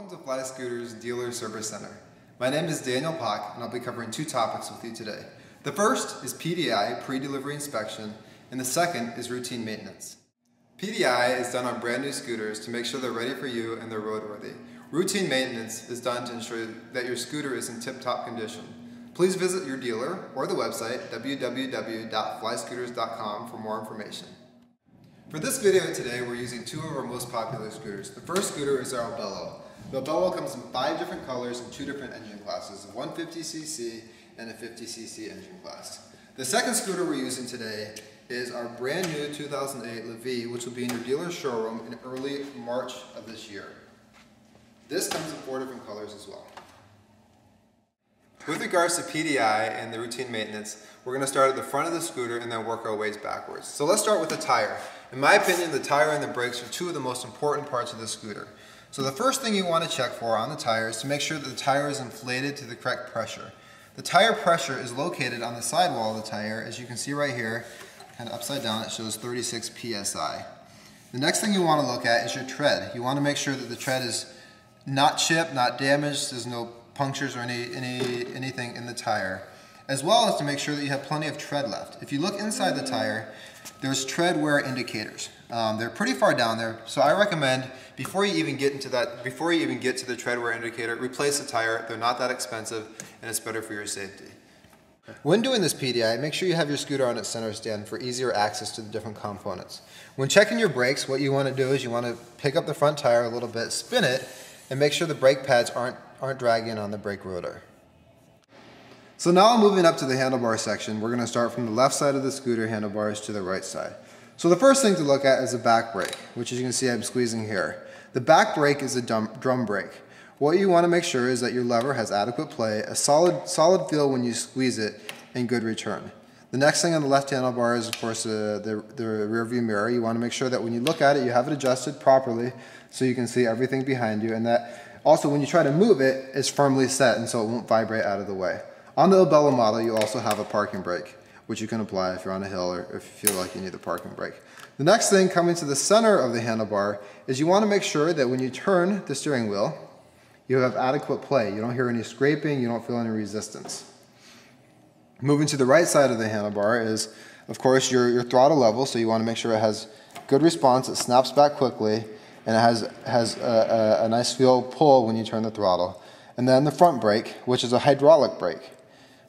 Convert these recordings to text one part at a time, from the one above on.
Welcome to Flyscooters Dealer Service Center. My name is Daniel Pak and I'll be covering two topics with you today. The first is PDI, pre-delivery inspection, and the second is routine maintenance. PDI is done on brand new scooters to make sure they're ready for you and they're roadworthy. Routine maintenance is done to ensure that your scooter is in tip-top condition. Please visit your dealer or the website www.flyscooters.com for more information. For this video today, we're using two of our most popular scooters. The first scooter is our Bello. The Bello comes in 5 different colors and 2 different engine classes, a 150cc and a 50cc engine class. The second scooter we're using today is our brand new 2008 Levy, which will be in your dealer's showroom in early March of this year. This comes in 4 different colors as well. With regards to PDI and the routine maintenance, we're going to start at the front of the scooter and then work our ways backwards. So let's start with the tire. In my opinion, the tire and the brakes are 2 of the most important parts of the scooter. So the first thing you want to check for on the tire is to make sure that the tire is inflated to the correct pressure. The tire pressure is located on the sidewall of the tire. As you can see right here, kind of upside down, it shows 36 psi. The next thing you want to look at is your tread. You want to make sure that the tread is not chipped, not damaged, there's no punctures or anything in the tire, as well as to make sure that you have plenty of tread left. If you look inside the tire, there's tread wear indicators. They're pretty far down there, so I recommend before you even get to the tread wear indicator, replace the tire. They're not that expensive and it's better for your safety. When doing this PDI, make sure you have your scooter on its center stand for easier access to the different components. When checking your brakes, what you want to do is you want to pick up the front tire a little bit, spin it, and make sure the brake pads aren't dragging on the brake rotor. So now moving up to the handlebar section, we're going to start from the left side of the scooter handlebars to the right side. So the first thing to look at is the back brake, which as you can see I'm squeezing here. The back brake is a drum brake. What you want to make sure is that your lever has adequate play, a solid feel when you squeeze it, and good return. The next thing on the left handlebar is of course the rear view mirror. You want to make sure that when you look at it, you have it adjusted properly so you can see everything behind you, and that also when you try to move it, it's firmly set and so it won't vibrate out of the way. On the Bello model, you also have a parking brake, which you can apply if you're on a hill or if you feel like you need the parking brake. The next thing coming to the center of the handlebar is you want to make sure that when you turn the steering wheel, you have adequate play. You don't hear any scraping, you don't feel any resistance. Moving to the right side of the handlebar is, of course, your throttle level, so you want to make sure it has good response, it snaps back quickly, and it has a nice feel pull when you turn the throttle. And then the front brake, which is a hydraulic brake.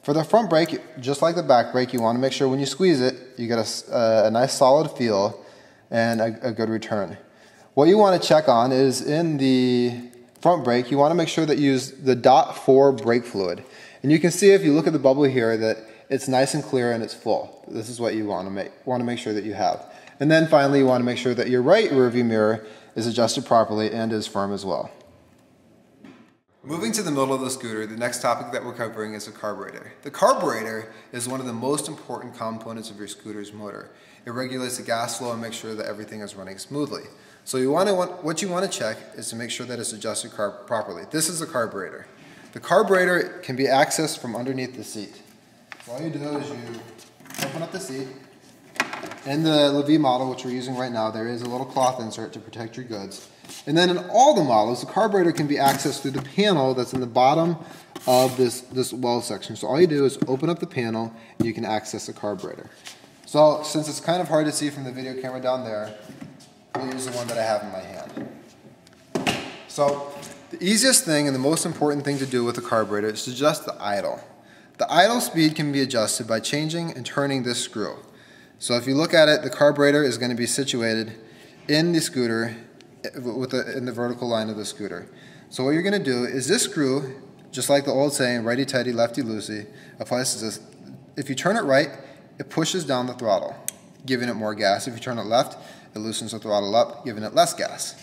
For the front brake, just like the back brake, you want to make sure when you squeeze it, you get a nice solid feel and a good return. What you want to check on is in the front brake, you want to make sure that you use the .4 brake fluid. And you can see if you look at the bubble here that it's nice and clear and it's full. This is what you want to make sure that you have. And then finally, you want to make sure that your right rear view mirror is adjusted properly and is firm as well. Moving to the middle of the scooter, the next topic that we're covering is the carburetor. The carburetor is one of the most important components of your scooter's motor. It regulates the gas flow and makes sure that everything is running smoothly. So what you want to check is to make sure that it's adjusted properly. This is the carburetor. The carburetor can be accessed from underneath the seat. So all you do is you open up the seat. In the Levy model, which we're using right now, there is a little cloth insert to protect your goods. And then in all the models, the carburetor can be accessed through the panel that's in the bottom of this well section. So all you do is open up the panel and you can access the carburetor. So since it's kind of hard to see from the video camera down there, I'll use the one that I have in my hand. So the easiest thing and the most important thing to do with the carburetor is to adjust the idle. The idle speed can be adjusted by changing and turning this screw. So if you look at it, the carburetor is going to be situated in the scooter in the vertical line of the scooter. So what you're going to do is this screw, just like the old saying, righty tighty, lefty loosey, applies to this. If you turn it right, it pushes down the throttle, giving it more gas. If you turn it left, it loosens the throttle up, giving it less gas.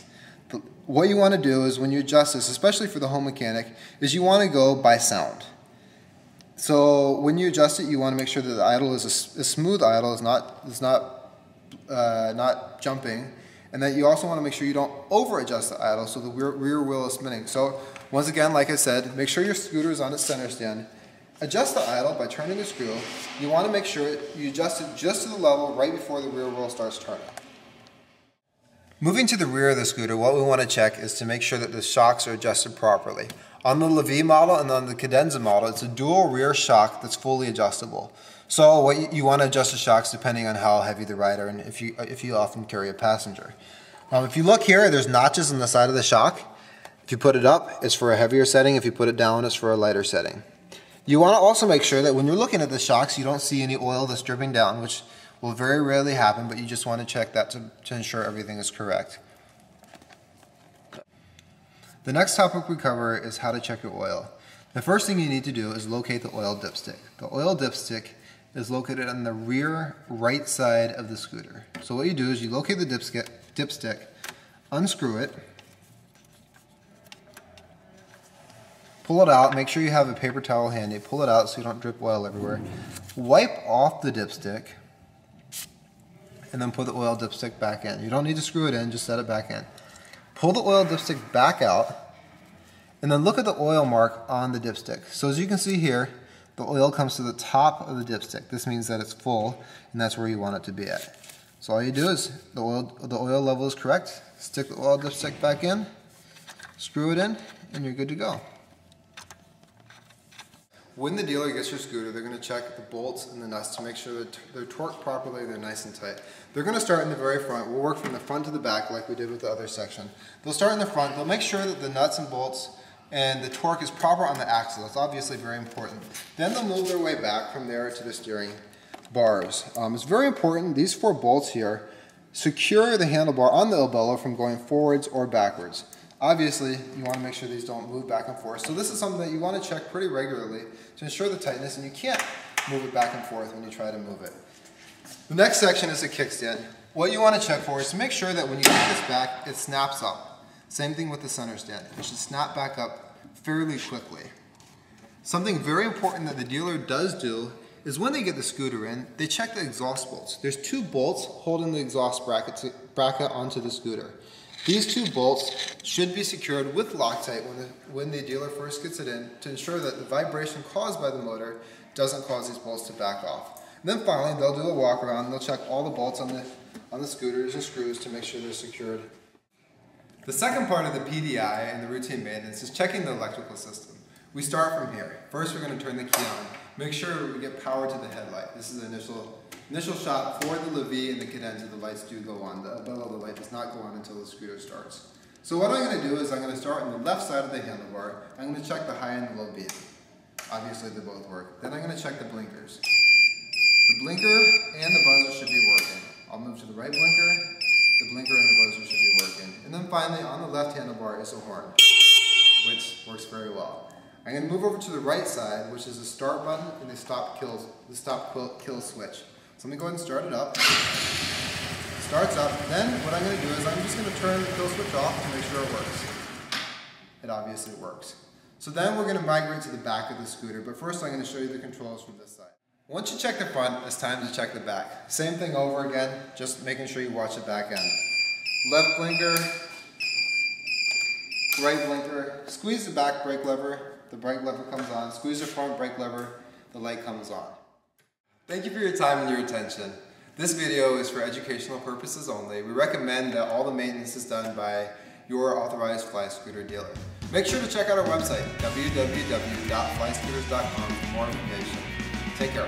But what you want to do is when you adjust this, especially for the home mechanic, is you want to go by sound. So when you adjust it, you want to make sure that the idle is a smooth idle, is not jumping, and that you also want to make sure you don't over adjust the idle so the rear wheel is spinning. So once again, like I said, make sure your scooter is on its center stand. Adjust the idle by turning the screw. You want to make sure you adjust it just to the level right before the rear wheel starts turning. Moving to the rear of the scooter, what we want to check is to make sure that the shocks are adjusted properly. On the Levy model and on the Cadenza model, it's a dual rear shock that's fully adjustable. So what you want to adjust the shocks depending on how heavy the ride are and if you often carry a passenger. If you look here, there's notches on the side of the shock. If you put it up, it's for a heavier setting. If you put it down, it's for a lighter setting. You want to also make sure that when you're looking at the shocks, you don't see any oil that's dripping down, which will very rarely happen, but you just want to check that to ensure everything is correct. The next topic we cover is how to check your oil. The first thing you need to do is locate the oil dipstick. The oil dipstick is located on the rear right side of the scooter. So what you do is you locate the dipstick, unscrew it, pull it out, make sure you have a paper towel handy, pull it out so you don't drip oil everywhere. Wipe off the dipstick and then put the oil dipstick back in. You don't need to screw it in, just set it back in. Pull the oil dipstick back out and then look at the oil mark on the dipstick. So as you can see here, the oil comes to the top of the dipstick. This means that it's full and that's where you want it to be at. So all you do is the oil level is correct, stick the oil dipstick back in, screw it in, and you're good to go. When the dealer gets your scooter, they're going to check the bolts and the nuts to make sure that they're torqued properly, they're nice and tight. They're going to start in the very front. We'll work from the front to the back like we did with the other section. They'll start in the front. They'll make sure that the nuts and bolts and the torque is proper on the axle. That's obviously very important. Then they'll move their way back from there to the steering bars. It's very important, these 4 bolts here secure the handlebar on the elbow from going forwards or backwards. Obviously, you want to make sure these don't move back and forth. So this is something that you want to check pretty regularly to ensure the tightness, and you can't move it back and forth when you try to move it. The next section is a kickstand. What you want to check for is to make sure that when you get this back, it snaps up. Same thing with the center stand. It should snap back up fairly quickly. Something very important that the dealer does do is when they get the scooter in, they check the exhaust bolts. There's 2 bolts holding the exhaust bracket onto the scooter. These 2 bolts should be secured with Loctite when the dealer first gets it in to ensure that the vibration caused by the motor doesn't cause these bolts to back off. And then finally, they'll do a walk around and they'll check all the bolts on the scooters and screws to make sure they're secured. The second part of the PDI and the routine maintenance is checking the electrical system. We start from here. First, we're going to turn the key on. Make sure we get power to the headlight. This is the initial shot for the Levy and the Cadenza. The lights do go on. The light does not go on until the scooter starts. So what I'm going to do is I'm going to start on the left side of the handlebar. I'm going to check the high and the low beam. Obviously, they both work. Then I'm going to check the blinkers. The blinker and the buzzer should be working. I'll move to the right blinker. The blinker and the buzzer should be working. And then finally, on the left handlebar is a horn, which works very well. I'm going to move over to the right side, which is the start button and the stop kill switch. So let me go ahead and start it up. It starts up. Then what I'm going to do is I'm just going to turn the kill switch off to make sure it works. It obviously works. So then we're going to migrate to the back of the scooter, but first I'm going to show you the controls from this side. Once you check the front, it's time to check the back. Same thing over again, just making sure you watch the back end. Left blinker, right blinker, squeeze the back brake lever, the brake lever comes on, squeeze the front brake lever, the light comes on. Thank you for your time and your attention. This video is for educational purposes only. We recommend that all the maintenance is done by your authorized Flyscooter dealer. Make sure to check out our website, www.flyscooters.com, for more information. Take care.